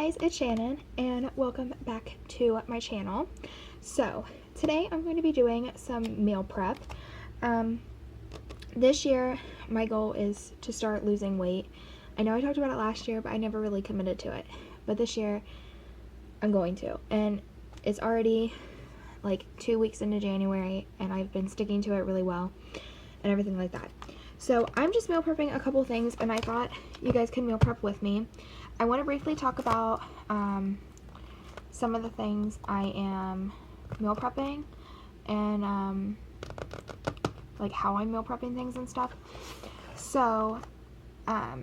guys, it's Shannon and welcome back to my channel. So today I'm going to be doing some meal prep. This year my goal is to start losing weight. I know I talked about it last year, but I never really committed to it. But this year I'm going to, and it's already like 2 weeks into January and I've been sticking to it really well and everything like that. So I'm just meal prepping a couple things and I thought you guys could meal prep with me. I want to briefly talk about some of the things I am meal prepping and like how I'm meal prepping things and stuff. So I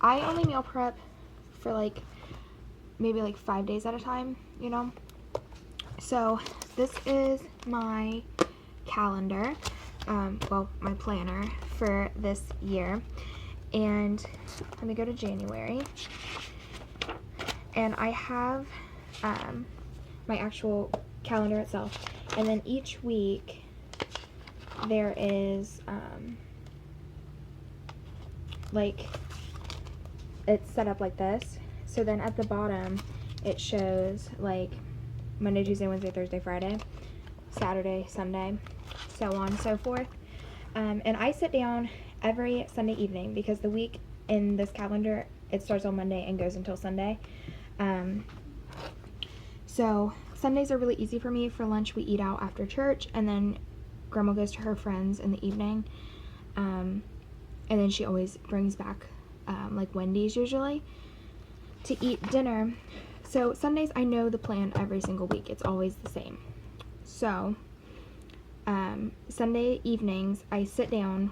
only meal prep for like maybe like 5 days at a time, you know. So this is my calendar, well, my planner for this year, and let me go to January, and I have my actual calendar itself, and then each week there is like, it's set up like this. So then at the bottom it shows like Monday, Tuesday, Wednesday, Thursday, Friday, Saturday, Sunday, so on and so forth. And I sit down every Sunday evening because the week in this calendar, it starts on Monday and goes until Sunday. So Sundays are really easy for me. For lunch we eat out after church, and then Grandma goes to her friends in the evening, and then she always brings back like Wendy's usually to eat dinner. So Sundays, I know the plan every single week. It's always the same. So Sunday evenings, I sit down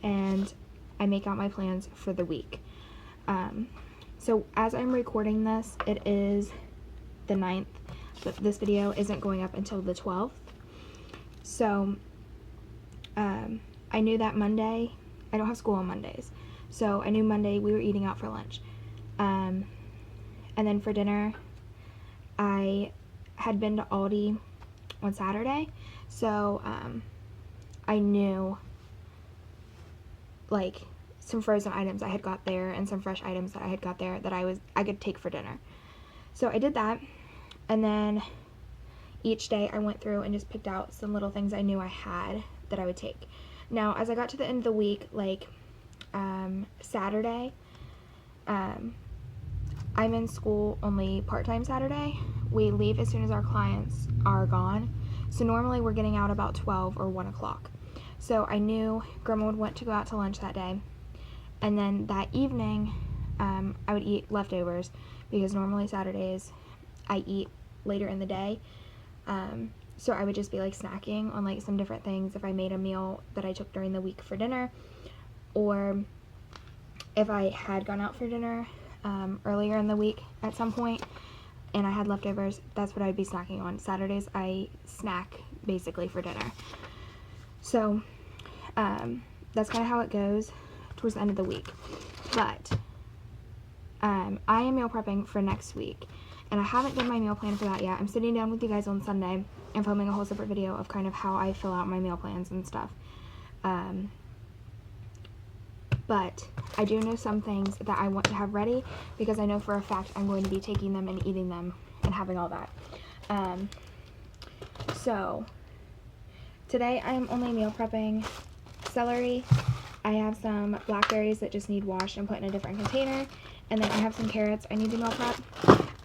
and I make out my plans for the week. So as I'm recording this, it is the 9th, but this video isn't going up until the 12th. So I knew that Monday, I don't have school on Mondays. So I knew Monday we were eating out for lunch. And then for dinner, I had been to Aldi on Saturday, so I knew like some frozen items I had got there and some fresh items that I had got there that I could take for dinner. So I did that, and then each day I went through and just picked out some little things I knew I had that I would take. Now as I got to the end of the week, like Saturday, I'm in school only part-time Saturday. We leave as soon as our clients are gone. So normally we're getting out about 12 or 1 o'clock. So I knew Grandma would want to go out to lunch that day. And then that evening, I would eat leftovers because normally Saturdays I eat later in the day. So I would just be like snacking on like some different things if I made a meal that I took during the week for dinner, or if I had gone out for dinner earlier in the week at some point and I had leftovers, that's what I'd be snacking on. Saturdays I snack basically for dinner. So that's kind of how it goes towards the end of the week. But I am meal prepping for next week, and I haven't done my meal plan for that yet. I'm sitting down with you guys on Sunday and filming a whole separate video of kind of how I fill out my meal plans and stuff. But I do know some things that I want to have ready because I know for a fact I'm going to be taking them and eating them and having all that. So today I am only meal prepping celery. I have some blackberries that just need washed and put in a different container, and then I have some carrots I need to meal prep.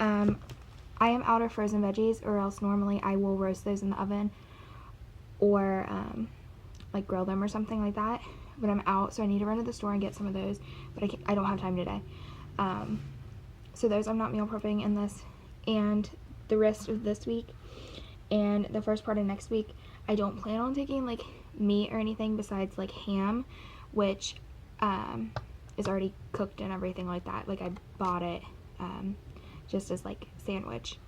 I am out of frozen veggies, or else normally I will roast those in the oven or like grill them or something like that. But I'm out, so I need to run to the store and get some of those, but I don't have time today. So those I'm not meal prepping in this, and the rest of this week and the first part of next week, I don't plan on taking like meat or anything besides like ham, which is already cooked and everything like that. Like I bought it just as like sandwich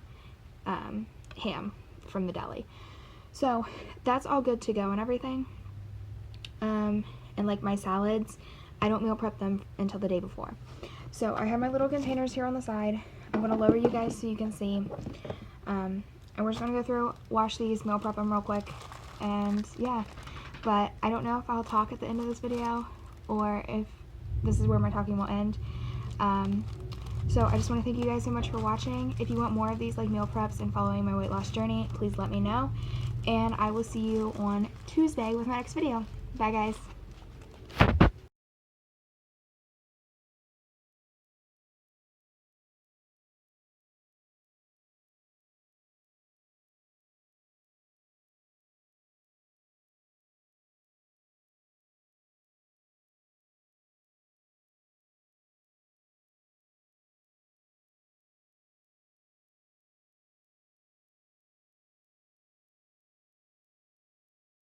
ham from the deli. So that's all good to go and everything. And like my salads, I don't meal prep them until the day before. So I have my little containers here on the side. I'm going to lower you guys so you can see. And we're just going to go through, wash these, meal prep them real quick, and yeah. But I don't know if I'll talk at the end of this video or if this is where my talking will end. So I just want to thank you guys so much for watching. If you want more of these like meal preps and following my weight loss journey, please let me know. And I will see you on Tuesday with my next video. Bye guys.